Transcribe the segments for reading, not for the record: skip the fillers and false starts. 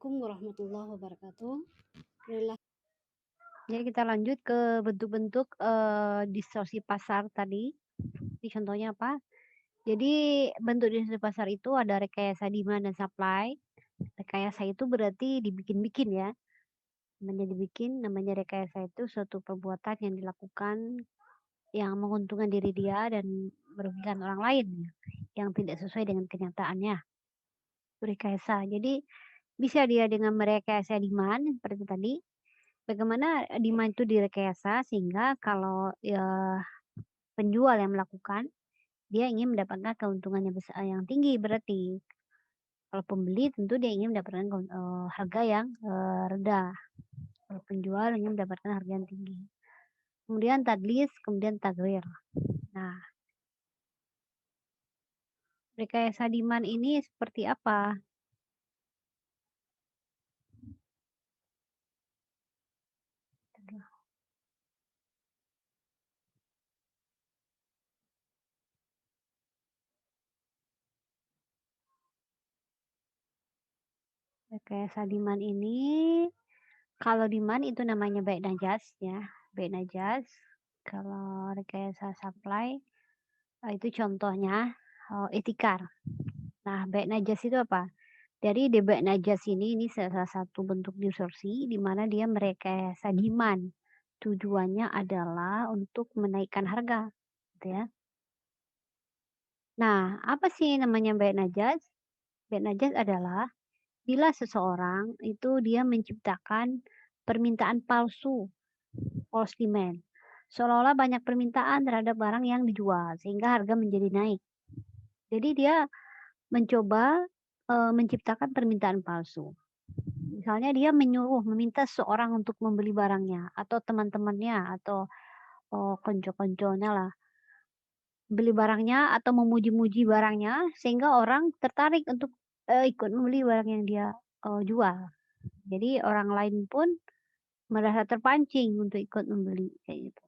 Assalamualaikum warahmatullahi wabarakatuh. Alhamdulillah. Jadi kita lanjut ke bentuk-bentuk, distorsi pasar tadi. Ini contohnya apa? Jadi bentuk distorsi pasar itu ada rekayasa demand dan supply. Rekayasa itu berarti dibikin-bikin ya, namanya dibikin, namanya rekayasa itu suatu perbuatan yang dilakukan yang menguntungkan diri dia dan merugikan orang lain ya, yang tidak sesuai dengan kenyataannya, itu rekayasa. Jadi bisa dia dengan merekayasa demand seperti tadi. Bagaimana demand itu direkayasa sehingga kalau, penjual yang melakukan, dia ingin mendapatkan keuntungan yang tinggi berarti. Kalau pembeli tentu dia ingin mendapatkan harga yang, rendah. Kalau penjual ingin mendapatkan harga yang tinggi. Kemudian tadlis, kemudian tagrir. Nah, rekayasa demand ini seperti apa? Rekayasa demand ini, kalau demand itu namanya baik najas ya, baik najas. Kalau rekayasa supply, itu contohnya, itikar. Nah, baik najas itu apa? Dari debak najas ini salah satu bentuk distorsi di mana dia merekayasa demand. Tujuannya adalah untuk menaikkan harga, gitu ya. Nah, apa sih namanya bait najas? Bait najas adalah bila seseorang itu dia menciptakan permintaan palsu, false demand. Seolah-olah banyak permintaan terhadap barang yang dijual sehingga harga menjadi naik. Jadi dia mencoba, menciptakan permintaan palsu. Misalnya dia meminta seseorang untuk membeli barangnya atau teman-temannya atau, konco-konconya lah, beli barangnya atau memuji-muji barangnya sehingga orang tertarik untuk, ikut membeli barang yang dia, jual. Jadi orang lain pun merasa terpancing untuk ikut membeli, kayak gitu.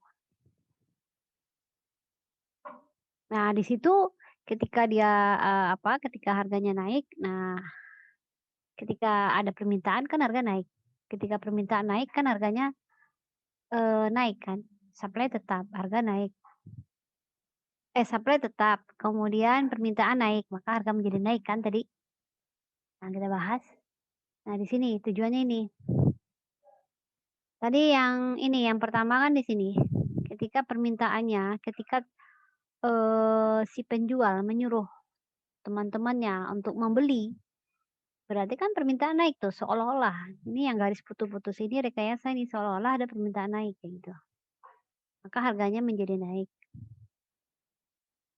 Nah di situ ketika dia, ketika harganya naik, nah ketika ada permintaan kan harga naik, ketika permintaan naik kan harganya, naik kan, supply tetap, harga naik. Supply tetap, kemudian permintaan naik, maka harga menjadi naik kan tadi. Nah, kita bahas. Nah, di sini tujuannya ini. Tadi yang ini, yang pertama kan di sini, ketika permintaannya, ketika, si penjual menyuruh teman-temannya untuk membeli, berarti kan permintaan naik tuh seolah-olah. Ini yang garis putus-putus ini rekayasa ini, seolah-olah ada permintaan naik kayak gitu. Maka harganya menjadi naik.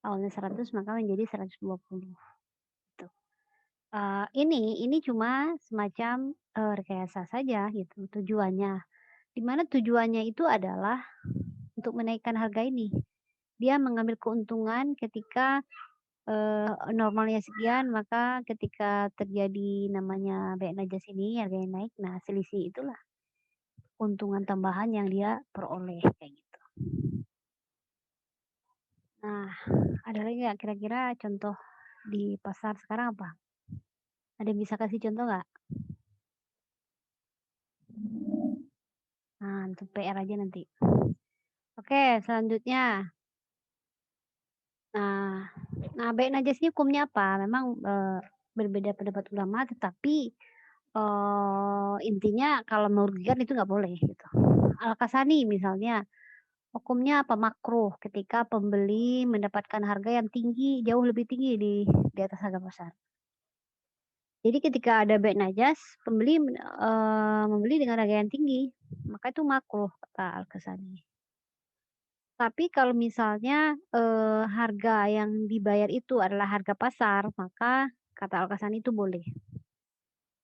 Awalnya 100 maka menjadi 120 gitu. Ini cuma semacam, rekayasa saja gitu tujuannya. Di mana tujuannya itu adalah untuk menaikkan harga ini. Dia mengambil keuntungan ketika, normalnya sekian, maka ketika terjadi namanya bai'an najas ini harganya naik, nah selisih itulah keuntungan tambahan yang dia peroleh, kayak gitu. Nah, ada lagi nggak kira-kira contoh di pasar sekarang apa? Ada yang bisa kasih contoh nggak? Nah, untuk PR aja nanti. Oke, selanjutnya. Nah nah baik najas ini hukumnya apa? Memang, berbeda pendapat ulama tetapi, intinya kalau merugikan itu nggak boleh gitu. Al-Kasani misalnya, hukumnya apa? Makruh ketika pembeli mendapatkan harga yang tinggi, jauh lebih tinggi di atas harga pasar. Jadi ketika ada baik najas, pembeli membeli dengan harga yang tinggi, maka itu makruh kata Al-Kasani. Tapi kalau misalnya, harga yang dibayar itu adalah harga pasar, maka kata Al-Kasani itu boleh,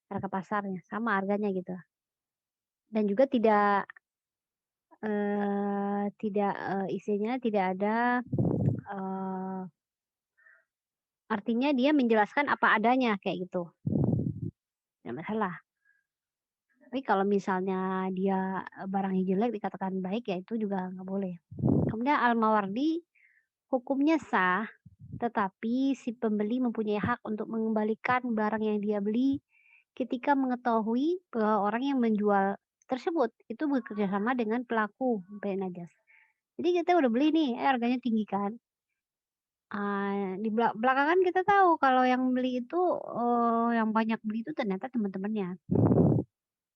harga pasarnya, sama harganya gitu. Dan juga istilahnya tidak ada, eee, artinya dia menjelaskan apa adanya, kayak gitu, nggak masalah. Tapi kalau misalnya dia, barangnya jelek dikatakan baik, ya itu juga nggak boleh. Kemudian Al-Mawardi, hukumnya sah, tetapi si pembeli mempunyai hak untuk mengembalikan barang yang dia beli ketika mengetahui bahwa orang yang menjual tersebut itu bekerja sama dengan pelaku bea najas. Jadi kita udah beli nih, harganya tinggi kan. Di belakangan kita tahu kalau yang beli itu, yang banyak beli itu ternyata teman-temannya.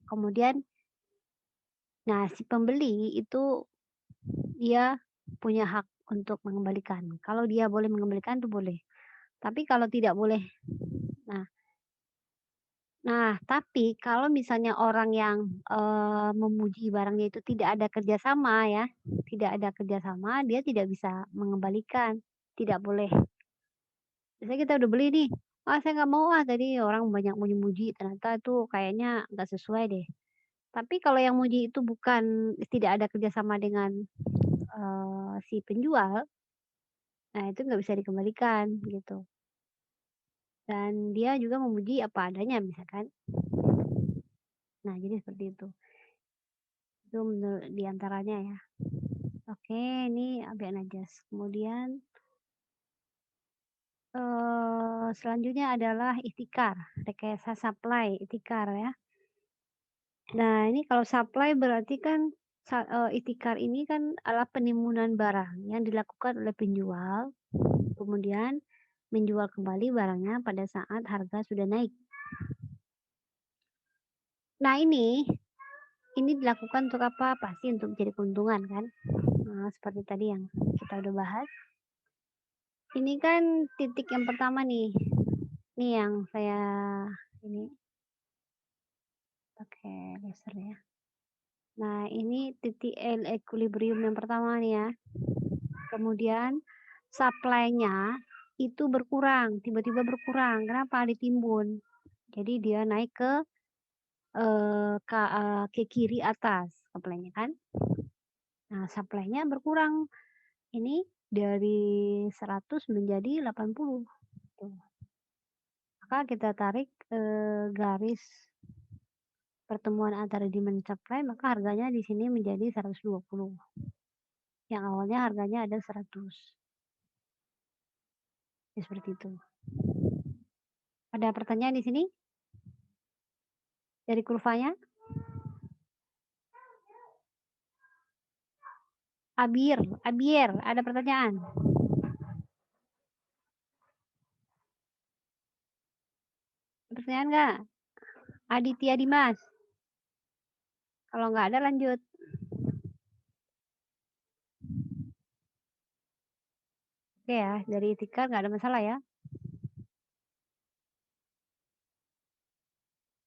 Kemudian, nah si pembeli itu dia punya hak untuk mengembalikan. Kalau dia boleh mengembalikan itu boleh, tapi kalau tidak boleh. Nah tapi kalau misalnya orang yang, memuji barangnya itu tidak ada kerjasama ya, tidak ada kerjasama, dia tidak bisa mengembalikan, tidak boleh. Misalnya kita udah beli nih, "Ah, saya nggak mau ah, tadi orang banyak muji-muji, ternyata itu kayaknya nggak sesuai deh." Tapi kalau yang muji itu bukan tidak ada kerjasama dengan, si penjual, nah itu nggak bisa dikembalikan gitu. Dan dia juga memuji apa adanya misalkan. Nah jadi seperti itu. Itu di antaranya ya. Oke, ini agak najas. Kemudian, selanjutnya adalah ihtikar, rekayasa supply, ihtikar ya. Nah, ini kalau supply berarti kan ihtikar ini kan adalah penimbunan barang yang dilakukan oleh penjual, kemudian menjual kembali barangnya pada saat harga sudah naik. Nah ini dilakukan untuk apa? Pasti untuk mencari keuntungan kan. Nah, seperti tadi yang kita udah bahas. Ini kan titik yang pertama nih. Ini yang saya ini pakai laser ya. Nah, ini titik equilibrium yang pertama nih ya. Kemudian supply-nya itu berkurang, tiba-tiba berkurang. Kenapa? Ditimbun. Jadi dia naik ke kiri atas supply-nya kan. Nah, supply-nya berkurang. Ini dari 100 menjadi 80. Tuh. Maka kita tarik garis pertemuan antara demand supply, maka harganya di sini menjadi 120. Yang awalnya harganya ada 100. Ya, seperti itu. Ada pertanyaan di sini? Dari kurvanya? Abir, ada pertanyaan? Pertanyaan nggak? Aditya Dimas? Kalau nggak ada lanjut. Oke ya, dari Tika nggak ada masalah ya.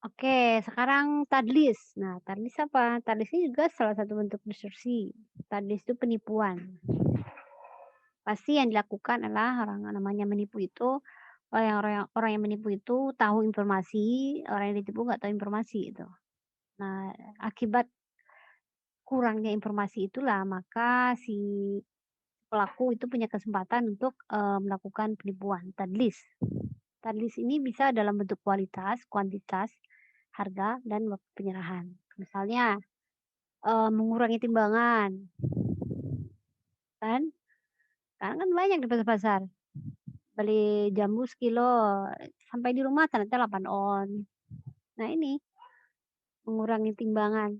Oke, sekarang tadlis. Nah, tadlis apa? Tadlis ini juga salah satu bentuk distorsi. Tadlis itu penipuan. Pasti yang dilakukan adalah orang namanya menipu itu, orang yang menipu itu tahu informasi, orang yang ditipu nggak tahu informasi itu. Nah, akibat kurangnya informasi itulah maka si pelaku itu punya kesempatan untuk, melakukan penipuan, tadlis. Tadlis ini bisa dalam bentuk kualitas, kuantitas, harga, dan waktu penyerahan. Misalnya, mengurangi timbangan, kan? Sekarang kan banyak di pasar-pasar, beli jambu sekilo, sampai di rumah ternyata 8 on. Nah ini, mengurangi timbangan.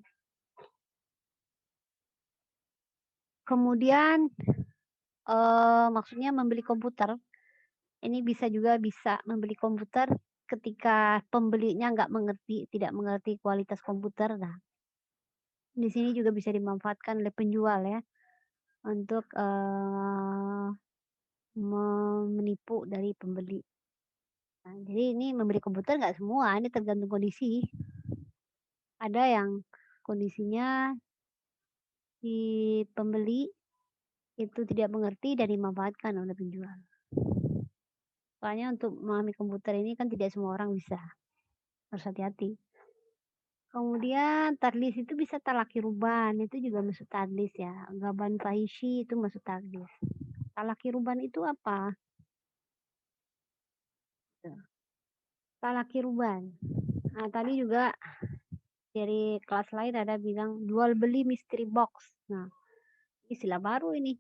Kemudian, maksudnya membeli komputer, ini bisa membeli komputer ketika pembelinya tidak mengerti kualitas komputer. Nah, di sini juga bisa dimanfaatkan oleh penjual ya, untuk, menipu dari pembeli. Nah, jadi ini membeli komputer nggak semua, ini tergantung kondisi. Ada yang kondisinya si pembeli itu tidak mengerti dan dimanfaatkan oleh penjual. Soalnya untuk memahami komputer ini kan tidak semua orang bisa, harus hati-hati. Kemudian tadlis itu bisa talaki ruban, itu juga masuk tadlis ya. Gaban fahishi itu masuk tadlis. Talaki ruban itu apa? Talaki ruban. Nah, tadi juga dari kelas lain ada bilang jual beli mystery box. Nah, istilah baru ini.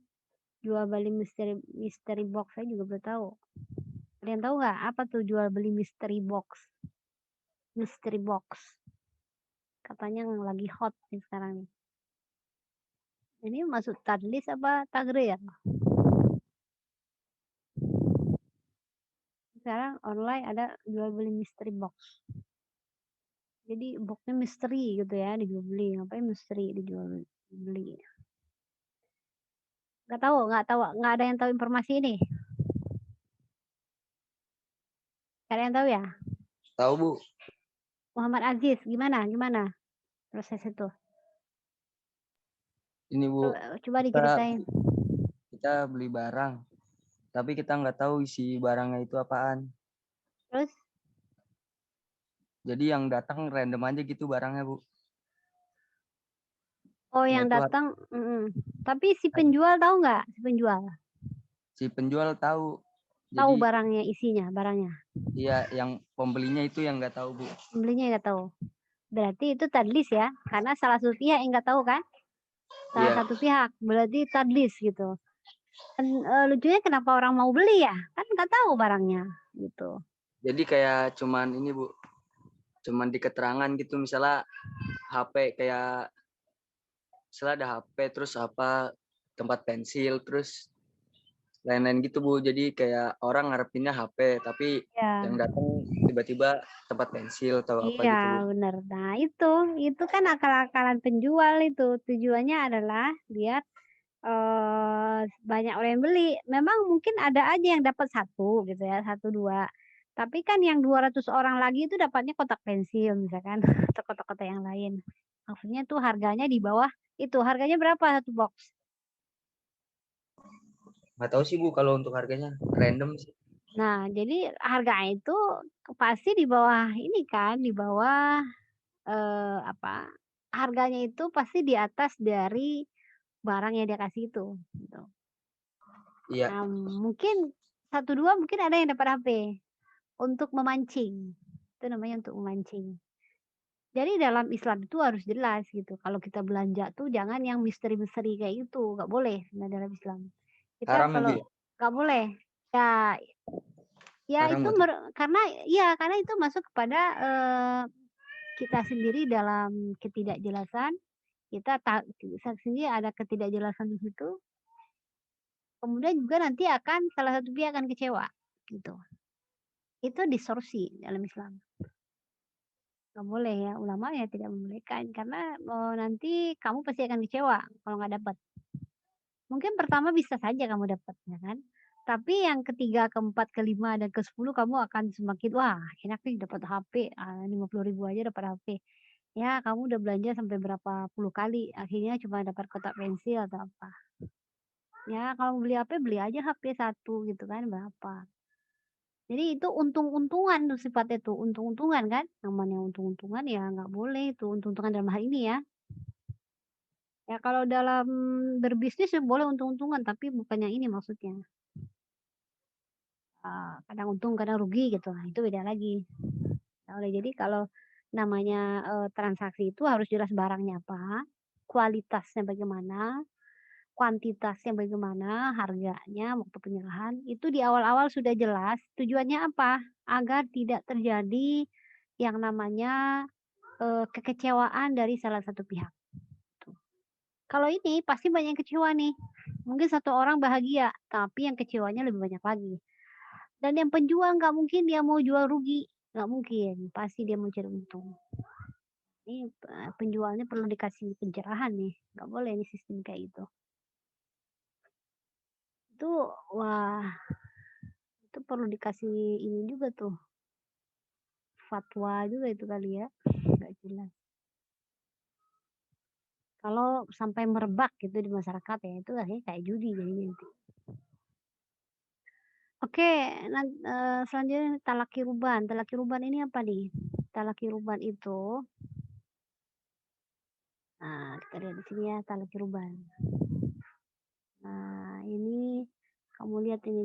Jual beli mystery box, saya juga belum tahu. Ada yang tahu nggak apa tuh jual beli mystery box? mystery box. Katanya yang lagi hot nih sekarang nih. Ini masuk tadlis apa tagrir? Sekarang online ada jual beli mystery box. Jadi boxnya misteri gitu ya, dijual beli. Ngapain misteri dijual beli? Nggak ada yang tahu informasi ini. Nggak ada yang tahu ya? Tahu Bu, Muhammad Aziz, gimana proses itu? ini Bu, Coba kita diceritain. kita beli barang, tapi kita nggak tahu isi barangnya itu apaan. Terus? Jadi yang datang random aja gitu barangnya Bu. Oh, Nah, yang itu datang, tapi si penjual tahu nggak? si penjual tahu. Tahu Jadi barangnya, barangnya. iya, yang pembelinya itu yang nggak tahu Bu. Pembelinya nggak tahu. Berarti itu tadlis ya, karena salah satu pihak yang nggak tahu kan? Salah Iya. satu pihak, berarti tadlis gitu. Dan, lucunya kenapa orang mau beli ya? Kan nggak tahu barangnya gitu. Jadi kayak cuman ini Bu, cuman di keterangan gitu, misalnya HP kayak misalnya ada HP terus apa tempat pensil terus lain-lain gitu Bu. Jadi kayak orang ngarepinnya HP tapi Ya. yang datang tiba-tiba tempat pensil atau apa gitu Bu. Iya, benar. Nah, itu kan akal-akalan penjual itu. Tujuannya adalah biar banyak orang yang beli. Memang mungkin ada aja yang dapat satu gitu ya, satu dua. Tapi kan yang 200 orang lagi itu dapatnya kotak pensil misalkan atau kotak-kotak yang lain. Maksudnya tuh harganya di bawah itu. Harganya berapa satu box? Nggak tahu sih Bu kalau untuk harganya, random sih. Nah, jadi harganya itu pasti di bawah ini kan, di bawah apa? Harganya itu pasti di atas dari barang yang dia kasih itu, gitu. Iya. Nah, mungkin 1, 2 mungkin ada yang dapat HP untuk memancing. Itu namanya untuk memancing. Jadi dalam Islam itu harus jelas gitu. Kalau kita belanja tuh jangan yang misteri-misteri kayak gitu, nggak boleh dalam Islam. Kita Haram ya Bu kalau ya? nggak boleh. Ya, ya Haram itu berarti. karena itu masuk kepada kita sendiri dalam ketidakjelasan. Kita sendiri ada ketidakjelasan di situ. Kemudian juga nanti akan salah satu pihak akan kecewa gitu. Itu distorsi dalam Islam. Nggak boleh ya, ulama ya tidak membolehkan karena nanti kamu pasti akan kecewa kalau nggak dapat. Mungkin pertama bisa saja kamu dapat, ya kan? Tapi yang ketiga, keempat, kelima, dan ke-10 kamu akan semakin, wah enak nih dapat HP, 50.000 aja dapat HP. Ya kamu udah belanja sampai berapa puluh kali, akhirnya cuma dapat kotak pensil atau apa. Ya kalau beli HP, beli aja HP 1 gitu kan, berapa. Jadi itu untung-untungan tuh sifatnya tuh, untung-untungan kan, namanya untung-untungan ya nggak boleh itu, untung-untungan dalam hal ini ya. Ya kalau dalam berbisnis ya boleh untung-untungan, tapi bukan yang ini maksudnya. Kadang untung, kadang rugi gitu, nah itu beda lagi. Jadi kalau namanya, transaksi itu harus jelas barangnya apa, kualitasnya bagaimana, kuantitasnya bagaimana, harganya, waktu penyerahan, itu di awal-awal sudah jelas, tujuannya apa? Agar tidak terjadi yang namanya, kekecewaan dari salah satu pihak, tuh. Kalau ini pasti banyak yang kecewa nih, mungkin satu orang bahagia, tapi yang kecewanya lebih banyak lagi. Dan yang penjual nggak mungkin dia mau jual rugi, nggak mungkin, pasti dia mau cari untung. Ini, penjualnya perlu dikasih pencerahan nih, nggak boleh nih sistem kayak gitu. Itu, wah, itu perlu dikasih ini juga tuh, fatwa juga itu kali ya, nggak jelas. Kalau sampai merebak gitu di masyarakat ya, itu akhirnya kayak judi jadinya nanti. Oke, selanjutnya talaki ruban. Talaki ruban ini apa nih? Talaki ruban itu, nah kita lihat di sini ya, talaki ruban. Nah, ini kamu lihat ini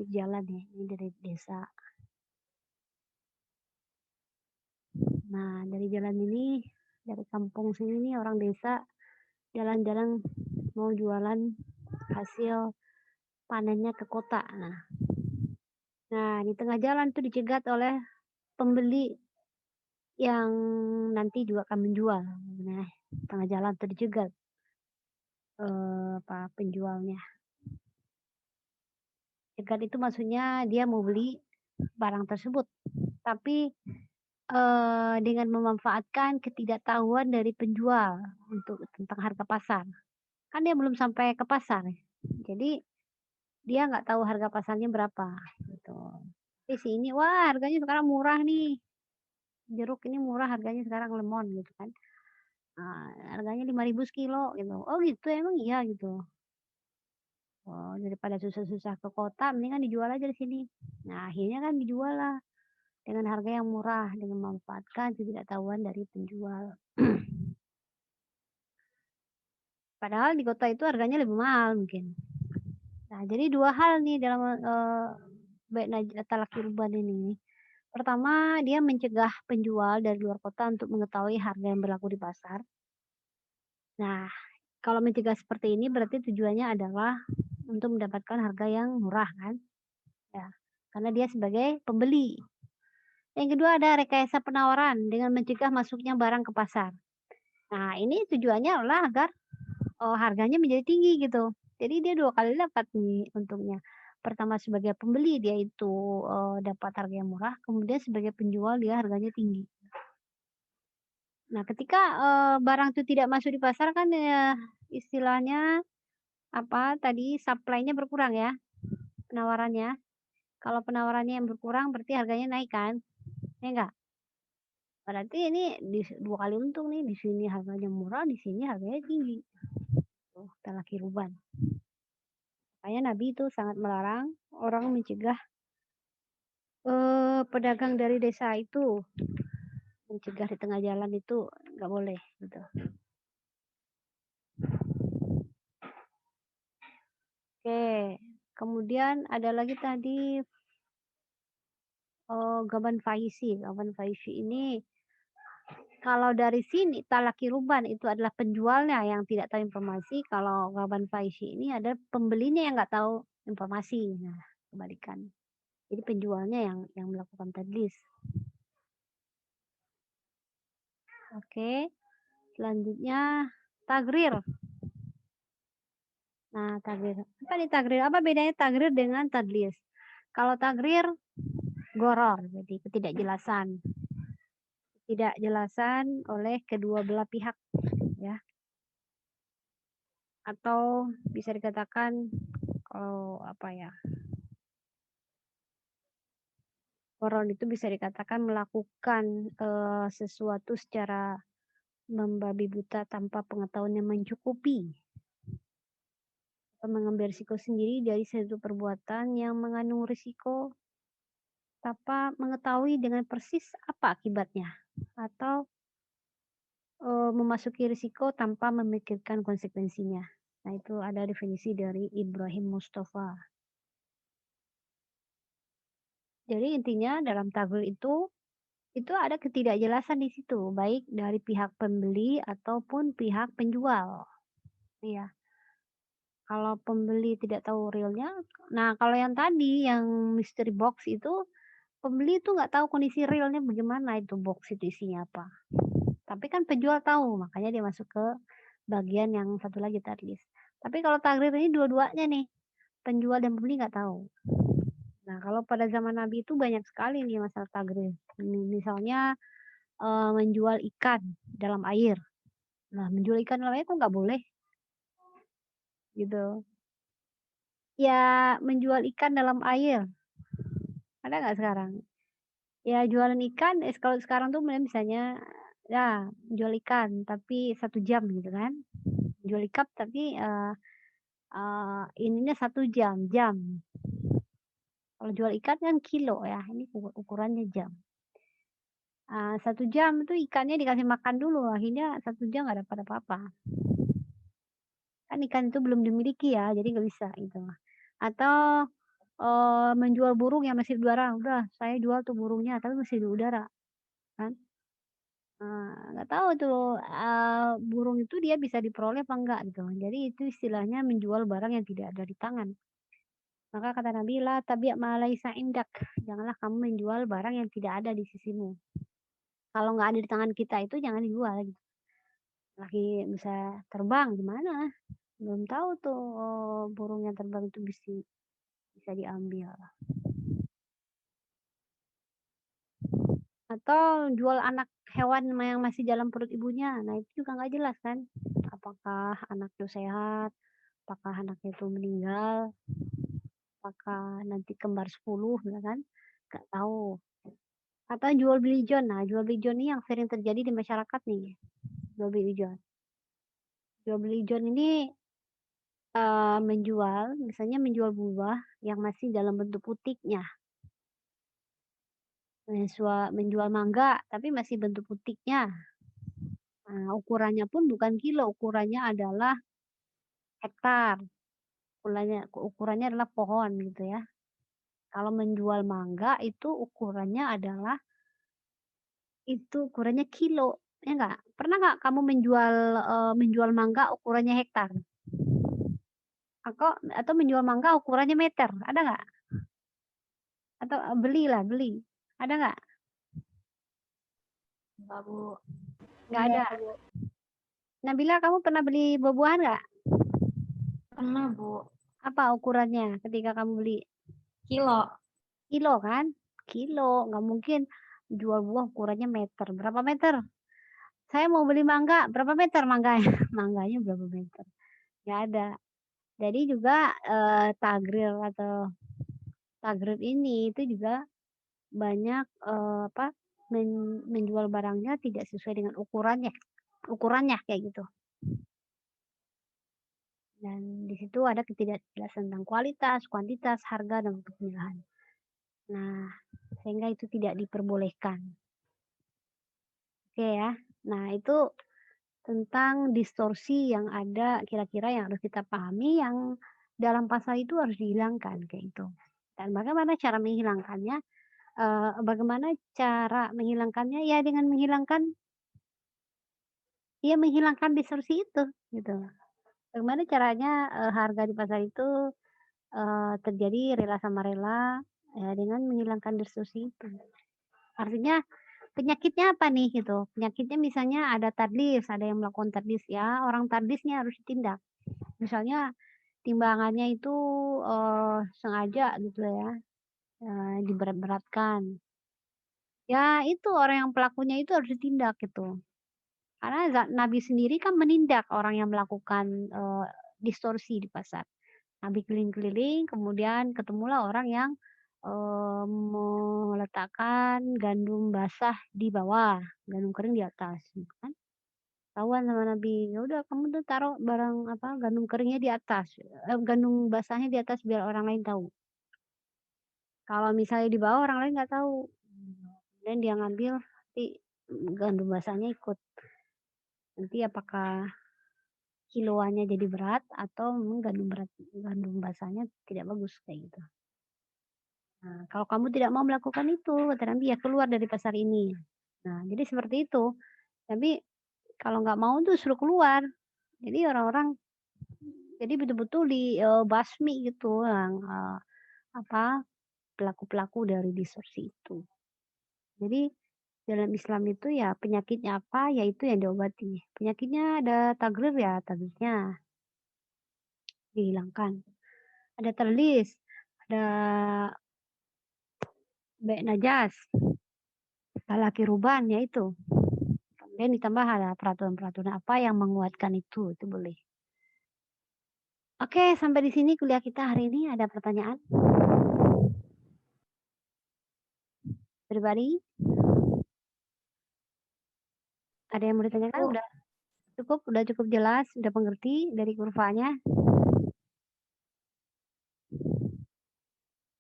jalan ya, ini dari desa. Nah, dari jalan ini, dari kampung sini nih orang desa jalan-jalan mau jualan hasil panennya ke kota. Nah, di tengah jalan tuh dicegat oleh pembeli yang nanti juga akan menjual. Nah, tengah jalan terjegal penjualnya. Jegat itu maksudnya dia mau beli barang tersebut, tapi dengan memanfaatkan ketidaktahuan dari penjual untuk tentang harga pasar. Kan dia belum sampai ke pasar, jadi dia nggak tahu harga pasarnya berapa, gitu. Di sini, wah harganya sekarang murah nih, jeruk ini murah harganya sekarang lemon gitu kan. Harganya 5.000 sekilo gitu. Oh gitu, emang iya gitu. Oh daripada susah-susah ke kota, mendingan dijual aja di sini. Nah akhirnya kan dijual lah dengan harga yang murah dengan memanfaatkan ketidaktahuan dari penjual. Padahal di kota itu harganya lebih mahal mungkin. Nah jadi 2 hal nih dalam bait talak urban ini. Pertama, dia mencegah penjual dari luar kota untuk mengetahui harga yang berlaku di pasar. Nah, kalau mencegah seperti ini berarti tujuannya adalah untuk mendapatkan harga yang murah kan? Ya, karena dia sebagai pembeli. Yang kedua ada rekayasa penawaran dengan mencegah masuknya barang ke pasar. Nah, ini tujuannya adalah agar harganya menjadi tinggi gitu. Jadi dia 2 kali dapat nih untungnya. Pertama sebagai pembeli dia itu, dapat harga yang murah, kemudian sebagai penjual dia harganya tinggi. Nah ketika, barang itu tidak masuk di pasar kan, istilahnya apa tadi, supply-nya berkurang ya, penawarannya. Kalau penawarannya yang berkurang berarti harganya naik kan, ya enggak? Berarti ini 2 kali untung nih, di sini harganya murah, di sini harganya tinggi. Tuh, talaki ruban. Makanya Nabi itu sangat melarang orang mencegah, pedagang dari desa itu, mencegah di tengah jalan itu nggak boleh gitu. Oke, kemudian ada lagi tadi, Gaban Faisi. Gaban Faisi ini kalau dari sini talaki ruban itu adalah penjualnya yang tidak tahu informasi, kalau Gaban Faisi ini ada pembelinya yang nggak tahu informasi. Nah, kebalikan. Jadi penjualnya yang melakukan tadlis. Oke, selanjutnya tagrir. Nah, tagrir. Apa nih tagrir? Apa bedanya tagrir dengan tadlis? Kalau tagrir goror, jadi ketidakjelasan. Ketidakjelasan oleh kedua belah pihak ya. Atau bisa dikatakan kalau apa ya? Goror itu bisa dikatakan melakukan sesuatu secara membabi buta tanpa pengetahuan yang mencukupi. Atau mengambil risiko sendiri dari suatu perbuatan yang mengandung risiko tanpa mengetahui dengan persis apa akibatnya. Atau memasuki risiko tanpa memikirkan konsekuensinya. Nah, itu ada definisi dari Ibrahim Mustafa. Jadi intinya dalam tagrir itu ada ketidakjelasan di situ, baik dari pihak pembeli ataupun pihak penjual. Iya. Kalau pembeli tidak tahu realnya, nah kalau yang tadi yang mystery box itu pembeli itu nggak tahu kondisi realnya bagaimana itu box itu isinya apa. Tapi kan penjual tahu, makanya dia masuk ke bagian yang satu lagi tadlis. Tapi kalau tagrir ini dua-duanya nih, penjual dan pembeli nggak tahu. Nah, kalau pada zaman Nabi itu banyak sekali nih masalah tagrir. Misalnya menjual ikan dalam air. Nah, menjual ikan dalam air kok nggak boleh? Gitu. Ya, menjual ikan dalam air. Ada nggak sekarang? Ya, jualan ikan, kalau sekarang tuh misalnya, ya, jual ikan, tapi 1 jam gitu kan. Jual ikan tapi ininya 1 jam, jam. Kalau jual ikan kan kilo ya, ini ukurannya jam. 1 jam itu ikannya dikasih makan dulu, akhirnya 1 jam nggak dapat apa-apa. Kan ikan itu belum dimiliki ya, jadi nggak bisa gitu. Atau menjual burung yang masih di udara, udah saya jual tuh burungnya tapi masih di udara kan. Nggak tahu tuh burung itu dia bisa diperoleh apa enggak gitu. Jadi itu istilahnya menjual barang yang tidak ada di tangan. Maka kata Nabi, "La tabi' ma laisa indak." Janganlah kamu menjual barang yang tidak ada di sisimu. Kalau nggak ada di tangan kita itu jangan dijual gitu. Lagi bisa terbang gimana? Belum tahu tuh burung yang terbang itu bisa diambil. Atau jual anak hewan yang masih dalam perut ibunya. Nah, itu juga nggak jelas kan? Apakah anak itu sehat? Apakah anaknya itu meninggal? Apakah nanti kembar 10, ya kan? Nggak tahu. Atau jual beli jon. Nah, jual beli jon ini yang sering terjadi di masyarakat nih. Jual beli jon. Jual beli jon ini misalnya menjual buah yang masih dalam bentuk putiknya. Menjual mangga tapi masih bentuk putiknya. Nah, ukurannya pun bukan kilo, ukurannya adalah hektar. Ukurannya adalah pohon gitu ya. Kalau menjual mangga itu ukurannya kilo, ya enggak? Pernah nggak kamu menjual mangga ukurannya hektar? Atau menjual mangga ukurannya meter, ada nggak? Atau beli. Ada nggak? Enggak, Bu. Nggak ada. Nabila, kamu pernah beli buah-buahan nggak? Pernah, Bu. Apa ukurannya ketika kamu beli? Kilo. Kilo kan? Kilo, nggak mungkin jual buah ukurannya meter. Berapa meter? Saya mau beli mangga, berapa meter mangganya? Mangganya berapa meter? Nggak ada. Jadi juga tagrir ini itu juga banyak menjual barangnya tidak sesuai dengan ukurannya kayak gitu. Dan di situ ada ketidakjelasan tentang kualitas, kuantitas, harga, dan waktu pemilahan. Nah, sehingga itu tidak diperbolehkan. Oke ya. Nah, itu tentang distorsi yang ada kira-kira yang harus kita pahami yang dalam pasal itu harus dihilangkan kayak itu. Dan bagaimana cara menghilangkannya? Bagaimana cara menghilangkannya? Ya dengan menghilangkan distorsi itu gitu. Bagaimana caranya harga di pasar itu terjadi rela sama rela ya dengan menghilangkan distorsi itu. Artinya penyakitnya apa nih gitu? Penyakitnya misalnya ada tadlis, ada yang melakukan tadlis ya, orang tadlisnya harus ditindak. Misalnya timbangannya itu sengaja gitu ya, diberat-beratkan. Ya itu orang yang pelakunya itu harus ditindak gitu. Karena Nabi sendiri kan menindak orang yang melakukan distorsi di pasar. Nabi keliling-keliling, kemudian ketemulah orang yang meletakkan gandum basah di bawah, gandum kering di atas, gitu kan. Ketahuan sama Nabi, ya udah kamu tuh taruh gandum keringnya di atas, gandum basahnya di atas biar orang lain tahu. Kalau misalnya di bawah orang lain nggak tahu. Dan dia ngambil, nanti gandum basahnya ikut. Nanti apakah kiloannya jadi berat atau gandum basahnya tidak bagus kayak gitu. Nah, kalau kamu tidak mau melakukan itu, kata Nabi, ya keluar dari pasar ini. Nah, jadi seperti itu. Tapi kalau nggak mau tuh suruh keluar. Jadi orang-orang jadi betul-betul dibasmi gitu yang pelaku-pelaku dari distorsi itu. Jadi dalam Islam itu ya penyakitnya apa, ya itu yang diobati. Penyakitnya ada tagrir ya, tagrirnya dihilangkan. Ada terlis, ada baik najas, laki ruban ya itu. Kemudian ditambah ada peraturan-peraturan apa yang menguatkan itu boleh. Oke, sampai di sini kuliah kita hari ini. Ada pertanyaan? Pribadi? Ada yang mau ditanyakan? Udah cukup jelas, udah mengerti dari kurvanya.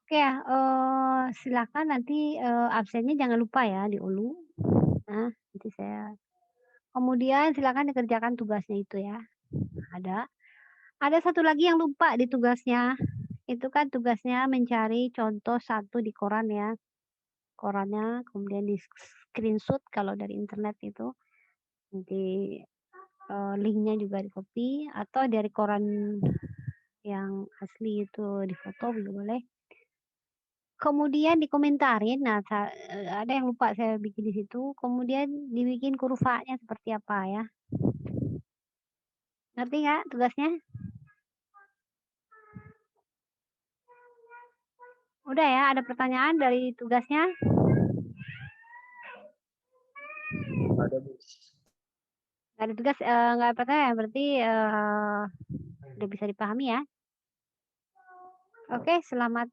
Oke ya, silakan nanti absennya jangan lupa ya diulu. Nah, nanti kemudian silakan dikerjakan tugasnya itu ya. Ada satu lagi yang lupa di tugasnya. Itu kan tugasnya mencari contoh satu di koran ya. Korannya kemudian di screenshot kalau dari internet itu. Nanti linknya juga di copy atau dari koran yang asli itu difoto juga boleh. Kemudian dikomentarin, nah ada yang lupa saya bikin di situ, kemudian dibikin kurvanya seperti apa ya. Ngerti nggak tugasnya? Udah ya, ada pertanyaan dari tugasnya? Ada, Bu. Nggak ada tugas, nggak ada pertanyaan, berarti udah bisa dipahami ya. Oke, selamat